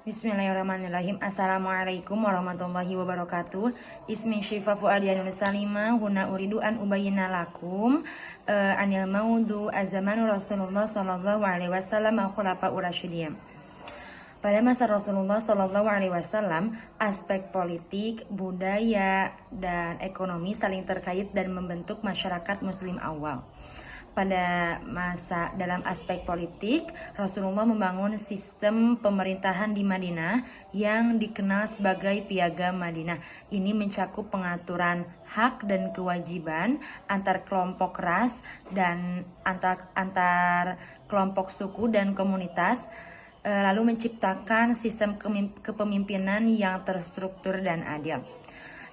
Bismillahirrahmanirrahim. Assalamualaikum warahmatullahi wabarakatuh. Ismi Syifa Fuadianul Salima. Huna uridu an ubayina lakum anil maudu azamanu Rasulullah sallallahu alaihi wasallam wa khulafa urasyidin. Pada masa Rasulullah Shallallahu Alaihi Wasallam, aspek politik, budaya, dan ekonomi saling terkait dan membentuk masyarakat Muslim awal. Dalam aspek politik, Rasulullah membangun sistem pemerintahan di Madinah yang dikenal sebagai Piagam Madinah. Ini mencakup pengaturan hak dan kewajiban antar kelompok ras dan antar kelompok suku dan komunitas, lalu menciptakan sistem kepemimpinan yang terstruktur dan adil.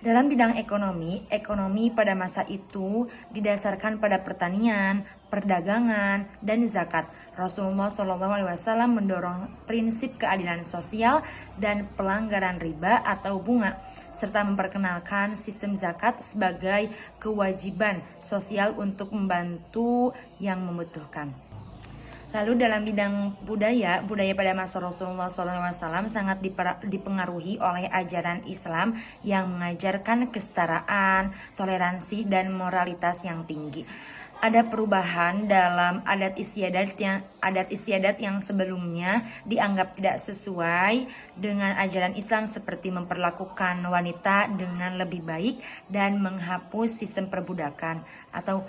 Dalam bidang ekonomi pada masa itu didasarkan pada pertanian, perdagangan, dan zakat. Rasulullah SAW mendorong prinsip keadilan sosial dan pelanggaran riba atau bunga, serta memperkenalkan sistem zakat sebagai kewajiban sosial untuk membantu yang membutuhkan. Lalu dalam bidang budaya pada masa Rasulullah SAW sangat dipengaruhi oleh ajaran Islam yang mengajarkan kesetaraan, toleransi, dan moralitas yang tinggi. Ada perubahan dalam adat istiadat yang sebelumnya dianggap tidak sesuai dengan ajaran Islam, seperti memperlakukan wanita dengan lebih baik dan menghapus sistem perbudakan atau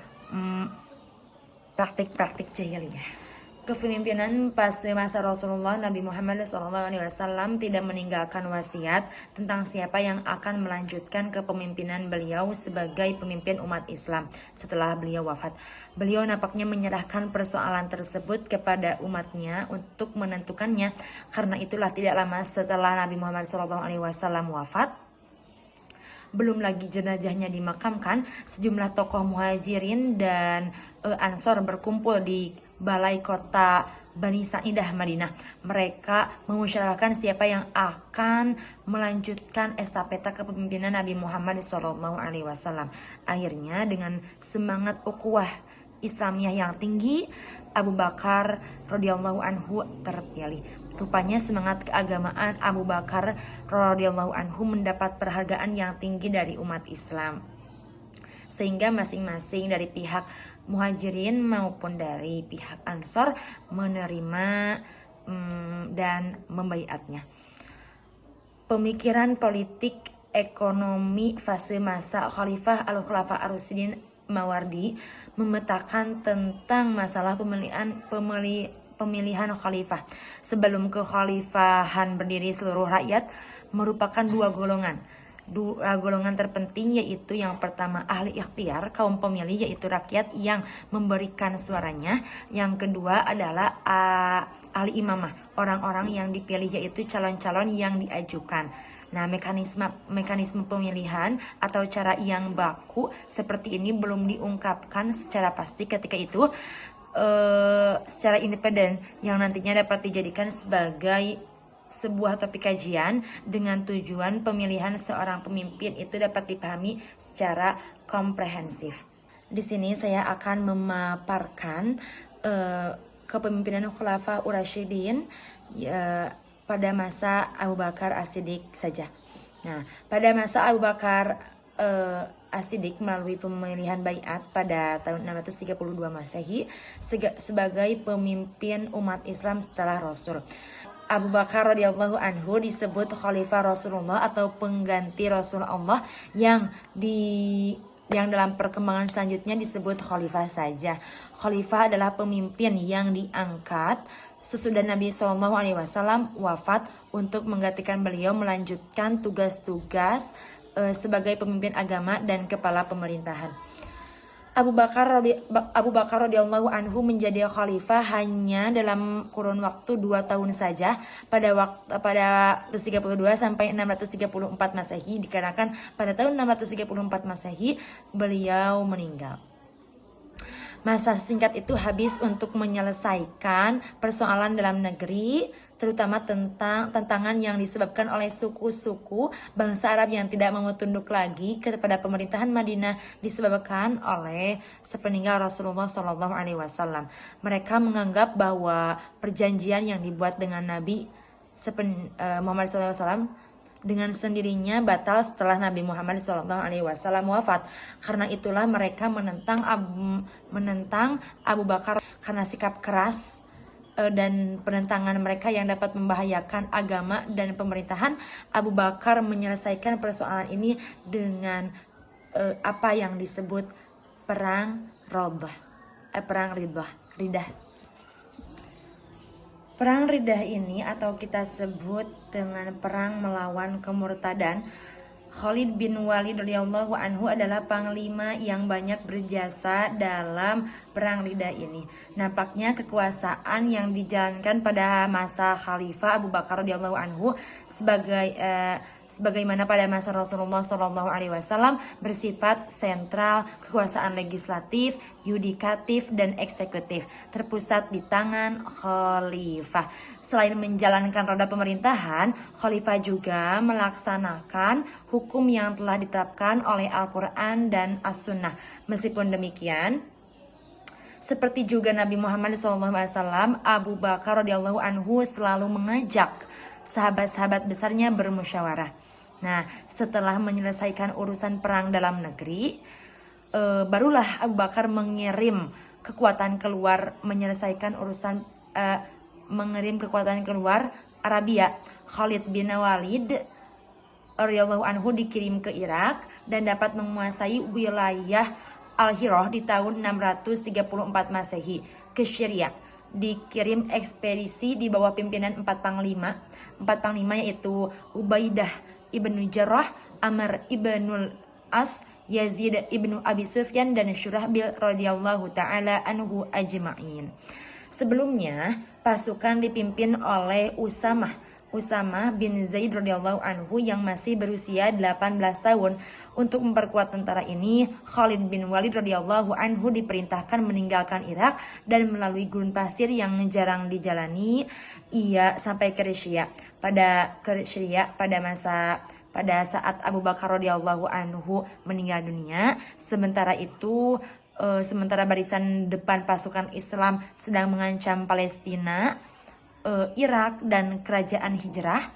praktik-praktik jahiliyah. Kepemimpinan pas masa Rasulullah, Nabi Muhammad SAW tidak meninggalkan wasiat tentang siapa yang akan melanjutkan kepemimpinan beliau sebagai pemimpin umat Islam setelah beliau wafat. Beliau nampaknya menyerahkan persoalan tersebut kepada umatnya untuk menentukannya. Karena itulah tidak lama setelah Nabi Muhammad SAW wafat, belum lagi jenazahnya dimakamkan, sejumlah tokoh muhajirin dan ansor berkumpul di balai kota Bani Sa'idah Madinah. Mereka memusyawarahkan siapa yang akan melanjutkan estafeta kepemimpinan Nabi Muhammad SAW. Akhirnya dengan semangat ukhuwah Islamiyah yang tinggi, Abu Bakar radhiyallahu anhu terpilih. Rupanya semangat keagamaan Abu Bakar radhiyallahu anhu mendapat penghargaan yang tinggi dari umat Islam, sehingga masing-masing dari pihak muhajirin maupun dari pihak ansor menerima dan membaiatnya. Pemikiran politik ekonomi fase masa Khalifah Al-Khulafa Ar-Rasyidin Mawardi memetakan tentang masalah pemilihan khalifah. Sebelum kekhalifahan berdiri, seluruh rakyat merupakan dua golongan terpenting, yaitu yang pertama ahli ikhtiar, kaum pemilih, yaitu rakyat yang memberikan suaranya. Yang kedua adalah ahli imamah, orang-orang yang dipilih, yaitu calon-calon yang diajukan. Nah, mekanisme pemilihan atau cara yang baku seperti ini belum diungkapkan secara pasti ketika itu secara independen, yang nantinya dapat dijadikan sebagai sebuah topik kajian dengan tujuan pemilihan seorang pemimpin itu dapat dipahami secara komprehensif. Di sini saya akan memaparkan kepemimpinan Khulafa Urasyidin pada masa Abu Bakar As-Siddiq saja. Nah, pada masa Abu Bakar As-Siddiq melalui pemilihan baiat pada tahun 632 Masehi sebagai pemimpin umat Islam setelah Rasul. Abu Bakar radhiyallahu anhu disebut Khalifah Rasulullah atau pengganti Rasulullah yang dalam perkembangan selanjutnya disebut Khalifah saja. Khalifah adalah pemimpin yang diangkat sesudah Nabi SAW wafat untuk menggantikan beliau melanjutkan tugas-tugas sebagai pemimpin agama dan kepala pemerintahan. Abu Bakar radhiyallahu anhu menjadi khalifah hanya dalam kurun waktu 2 tahun saja pada 632 sampai 634 Masehi, dikarenakan pada tahun 634 Masehi beliau meninggal. Masa singkat itu habis untuk menyelesaikan persoalan dalam negeri, terutama tentang tantangan yang disebabkan oleh suku-suku bangsa Arab yang tidak mau tunduk lagi kepada pemerintahan Madinah disebabkan oleh sepeninggal Rasulullah SAW. Mereka menganggap bahwa perjanjian yang dibuat dengan Nabi Muhammad SAW dengan sendirinya batal setelah Nabi Muhammad SAW wafat. Karena itulah mereka menentang Abu Bakar karena sikap keras dan penentangan mereka yang dapat membahayakan agama dan pemerintahan. Abu Bakar menyelesaikan persoalan ini dengan apa yang disebut perang Riddah. Perang Riddah ini atau kita sebut dengan perang melawan kemurtadan. Khalid bin Walid radhiyallahu anhu adalah panglima yang banyak berjasa dalam perang Riddah ini. Nampaknya kekuasaan yang dijalankan pada masa Khalifah Abu Bakar radhiyallahu anhu sebagaimana pada masa Rasulullah SAW bersifat sentral. Kekuasaan legislatif, yudikatif, dan eksekutif terpusat di tangan khalifah. Selain menjalankan roda pemerintahan, khalifah juga melaksanakan hukum yang telah ditetapkan oleh Al-Quran dan As-Sunnah. Meskipun demikian, seperti juga Nabi Muhammad SAW, Abu Bakar radhiyallahu anhu selalu mengajak sahabat-sahabat besarnya bermusyawarah. Nah, setelah menyelesaikan urusan perang dalam negeri, barulah Abu Bakar mengirim kekuatan keluar Arabia. Khalid bin Walid radhiyallahu anhu dikirim ke Irak dan dapat menguasai wilayah Al-Hirah di tahun 634 Masehi. Ke Syria dikirim ekspedisi di bawah pimpinan 4 panglima yaitu Ubaidah ibnu Jarrah, Amr ibnul As, Yazid ibnu Abi Sufyan, dan Syurahbil radhiyallahu ta'ala anhu ajma'in. Sebelumnya pasukan dipimpin oleh Usamah bin Zaid radhiyallahu anhu yang masih berusia 18 tahun. Untuk memperkuat tentara ini, Khalid bin Walid radhiyallahu anhu diperintahkan meninggalkan Irak dan melalui gurun pasir yang jarang dijalani. Ia sampai ke Syria pada saat Abu Bakar radhiyallahu anhu meninggal dunia. Sementara barisan depan pasukan Islam sedang mengancam Palestina, Irak, dan kerajaan Hirah.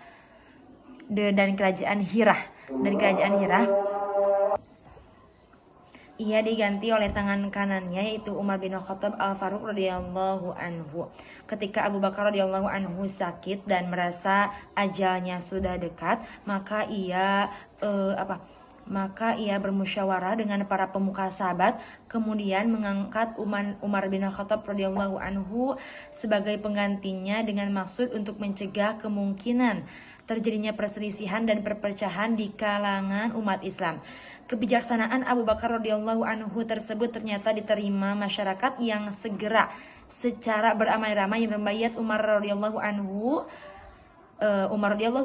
Ia diganti oleh tangan kanannya yaitu Umar bin Khattab Al-Faruq radhiyallahu anhu. Ketika Abu Bakar radhiyallahu anhu sakit dan merasa ajalnya sudah dekat, maka ia bermusyawarah dengan para pemuka sahabat, kemudian mengangkat Umar bin Khattab radhiyallahu anhu sebagai penggantinya dengan maksud untuk mencegah kemungkinan terjadinya perselisihan dan perpecahan di kalangan umat Islam. Kebijaksanaan Abu Bakar radhiyallahu anhu tersebut ternyata diterima masyarakat yang segera secara beramai-ramai membayat Umar radhiyallahu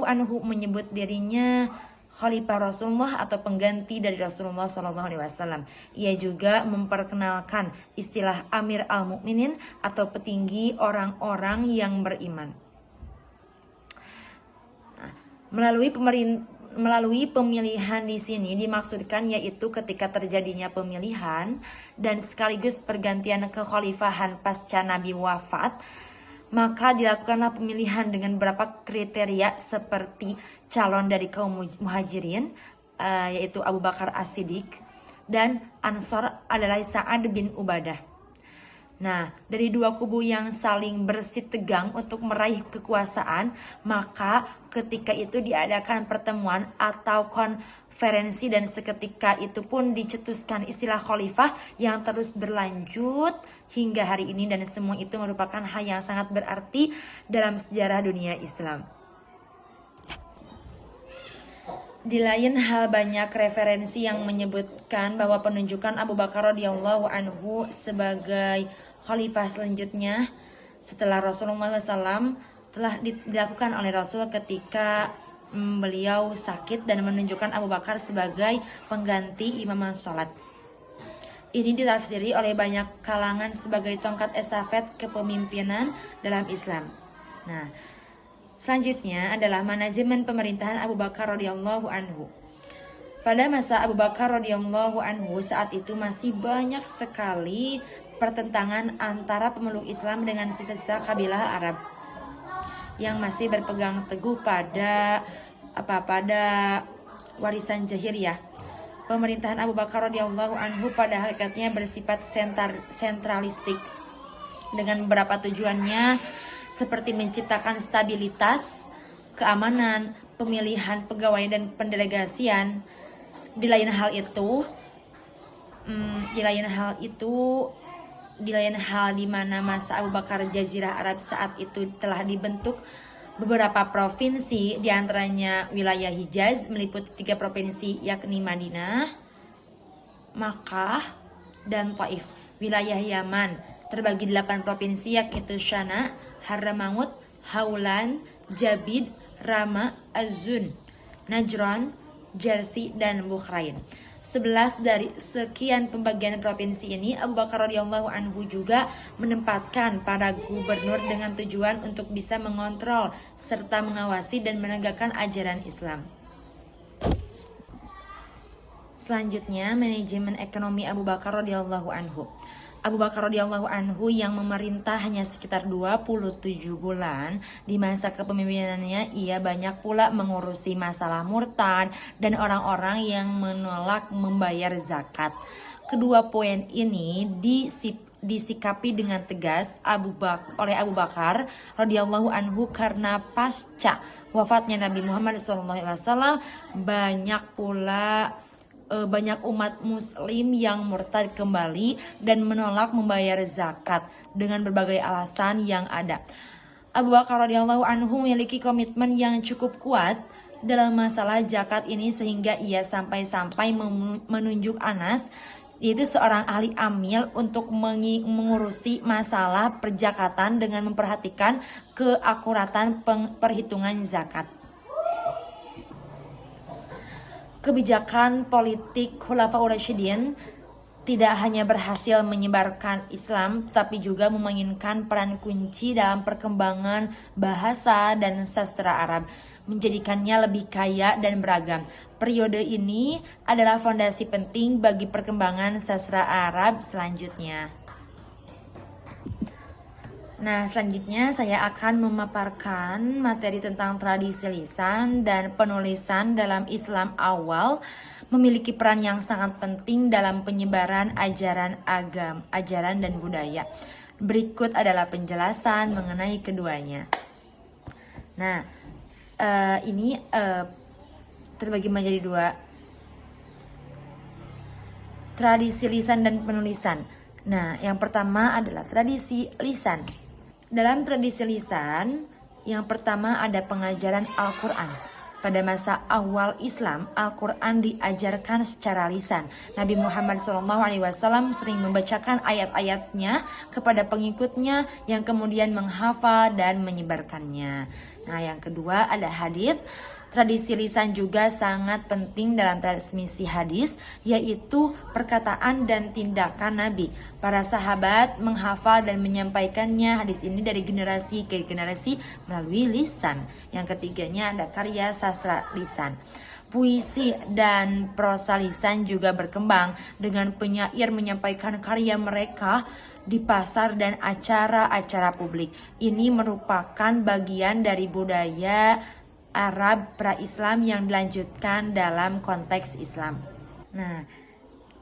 anhu menyebut dirinya Khalifah Rasulullah atau pengganti dari Rasulullah SAW. Ia juga memperkenalkan istilah Amir al-Mu'minin atau petinggi orang-orang yang beriman. Melalui pemilihan di sini dimaksudkan yaitu ketika terjadinya pemilihan dan sekaligus pergantian kekhalifahan pasca Nabi wafat, maka dilakukanlah pemilihan dengan beberapa kriteria seperti calon dari kaum muhajirin yaitu Abu Bakar As-Siddiq, dan Ansor adalah Sa'ad bin Ubadah. Nah, dari dua kubu yang saling bersitegang untuk meraih kekuasaan, maka ketika itu diadakan pertemuan atau konferensi dan seketika itu pun dicetuskan istilah khalifah yang terus berlanjut hingga hari ini, dan semua itu merupakan hal yang sangat berarti dalam sejarah dunia Islam. Di lain hal, banyak referensi yang menyebutkan bahwa penunjukan Abu Bakar radhiyallahu anhu sebagai khalifah selanjutnya setelah Rasulullah SAW telah dilakukan oleh Rasul ketika beliau sakit dan menunjukkan Abu Bakar sebagai pengganti imam sholat. Ini ditafsiri oleh banyak kalangan sebagai tongkat estafet kepemimpinan dalam Islam. Nah, selanjutnya adalah manajemen pemerintahan Abu Bakar radhiyallahu anhu. Pada masa Abu Bakar radhiyallahu anhu saat itu masih banyak sekali pertentangan antara pemeluk Islam dengan sisa-sisa kabilah Arab yang masih berpegang teguh pada pada warisan jahiliyah. Pemerintahan Abu Bakar radhiyallahu anhu pada hakikatnya bersifat sentralistik dengan beberapa tujuannya seperti menciptakan stabilitas, keamanan, pemilihan pegawai dan pendelegasian. Di lain hal di mana masa Abu Bakar Jazirah Arab saat itu telah dibentuk beberapa provinsi, diantaranya wilayah Hijaz meliputi 3 provinsi yakni Madinah, Makkah, dan Taif. Wilayah Yaman terbagi 8 provinsi yaitu Syana, Hadramaut, Haulan, Jabid, Rama, Az-Zun, Najran, Jarsi, dan Bukhrain. 11 dari sekian pembagian provinsi ini, Abu Bakar radhiyallahu anhu juga menempatkan para gubernur dengan tujuan untuk bisa mengontrol serta mengawasi dan menegakkan ajaran Islam. Selanjutnya, manajemen ekonomi Abu Bakar radhiyallahu anhu. Abu Bakar radhiyallahu anhu yang memerintah hanya sekitar 27 bulan. Di masa kepemimpinannya ia banyak pula mengurusi masalah murtad dan orang-orang yang menolak membayar zakat. Kedua poin ini disikapi dengan tegas oleh Abu Bakar radhiyallahu anhu karena pasca wafatnya Nabi Muhammad SAW banyak umat muslim yang murtad kembali dan menolak membayar zakat dengan berbagai alasan yang ada. Abu Bakar radhiyallahu anhu memiliki komitmen yang cukup kuat dalam masalah zakat ini sehingga ia sampai-sampai menunjuk Anas, yaitu seorang ahli amil, untuk mengurusi masalah perjakatan dengan memperhatikan keakuratan perhitungan zakat. Kebijakan politik Khulafaur Rasyidin tidak hanya berhasil menyebarkan Islam, tapi juga memainkan peran kunci dalam perkembangan bahasa dan sastra Arab, menjadikannya lebih kaya dan beragam. Periode ini adalah fondasi penting bagi perkembangan sastra Arab selanjutnya. Nah, selanjutnya saya akan memaparkan materi tentang tradisi lisan dan penulisan dalam Islam awal memiliki peran yang sangat penting dalam penyebaran ajaran dan budaya. Berikut adalah penjelasan mengenai keduanya. Nah, ini terbagi menjadi 2. Tradisi lisan dan penulisan. Nah, yang pertama adalah tradisi lisan. Dalam tradisi lisan, yang pertama ada pengajaran Al-Quran. Pada masa awal Islam, Al-Quran diajarkan secara lisan. Nabi Muhammad SAW sering membacakan ayat-ayatnya kepada pengikutnya yang kemudian menghafal dan menyebarkannya. Nah, yang kedua ada hadis. Tradisi lisan juga sangat penting dalam transmisi hadis, yaitu perkataan dan tindakan Nabi. Para sahabat menghafal dan menyampaikannya hadis ini dari generasi ke generasi melalui lisan. Yang ketiganya ada karya sastra lisan. Puisi dan prosa lisan juga berkembang dengan penyair menyampaikan karya mereka di pasar dan acara-acara publik. Ini merupakan bagian dari budaya Arab pra-Islam yang dilanjutkan dalam konteks Islam. Nah,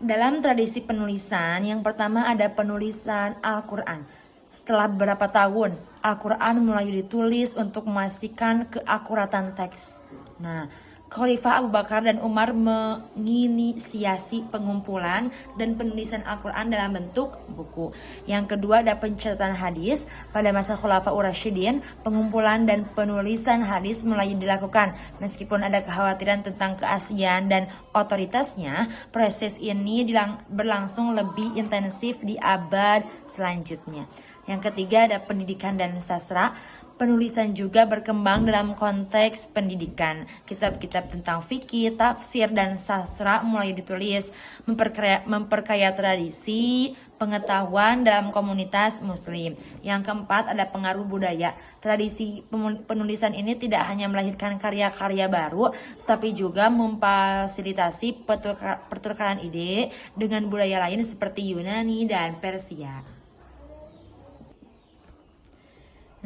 dalam tradisi penulisan, yang pertama ada penulisan Al-Quran. Setelah beberapa tahun, Al-Quran mulai ditulis untuk memastikan keakuratan teks. Nah, Khalifah Abu Bakar dan Umar menginisiasi pengumpulan dan penulisan Al-Quran dalam bentuk buku. Yang kedua ada pencatatan hadis. Pada masa Khulafaur Rasyidin, pengumpulan dan penulisan hadis mulai dilakukan. Meskipun ada kekhawatiran tentang keaslian dan otoritasnya, proses ini berlangsung lebih intensif di abad selanjutnya. Yang ketiga ada pendidikan dan sastra. Penulisan juga berkembang dalam konteks pendidikan. Kitab-kitab tentang fikih, tafsir, dan sastra mulai ditulis, memperkaya tradisi pengetahuan dalam komunitas muslim. Yang keempat ada pengaruh budaya. Tradisi penulisan ini tidak hanya melahirkan karya-karya baru, tapi juga memfasilitasi pertukaran ide dengan budaya lain seperti Yunani dan Persia.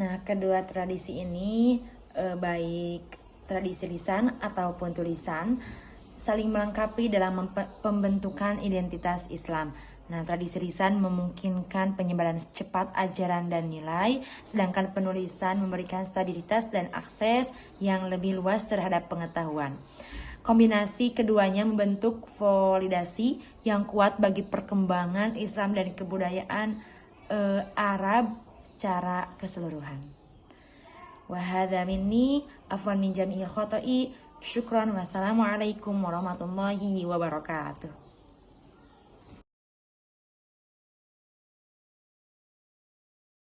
Nah, kedua tradisi ini baik tradisi lisan ataupun tulisan saling melengkapi dalam pembentukan identitas Islam. Nah, tradisi lisan memungkinkan penyebaran cepat ajaran dan nilai, sedangkan penulisan memberikan stabilitas dan akses yang lebih luas terhadap pengetahuan. Kombinasi keduanya membentuk validasi yang kuat bagi perkembangan Islam dan kebudayaan Arab secara keseluruhan. Wahada minni afwan min jami'i khoto'i. Syukran, wassalamualaikum warahmatullahi wabarakatuh.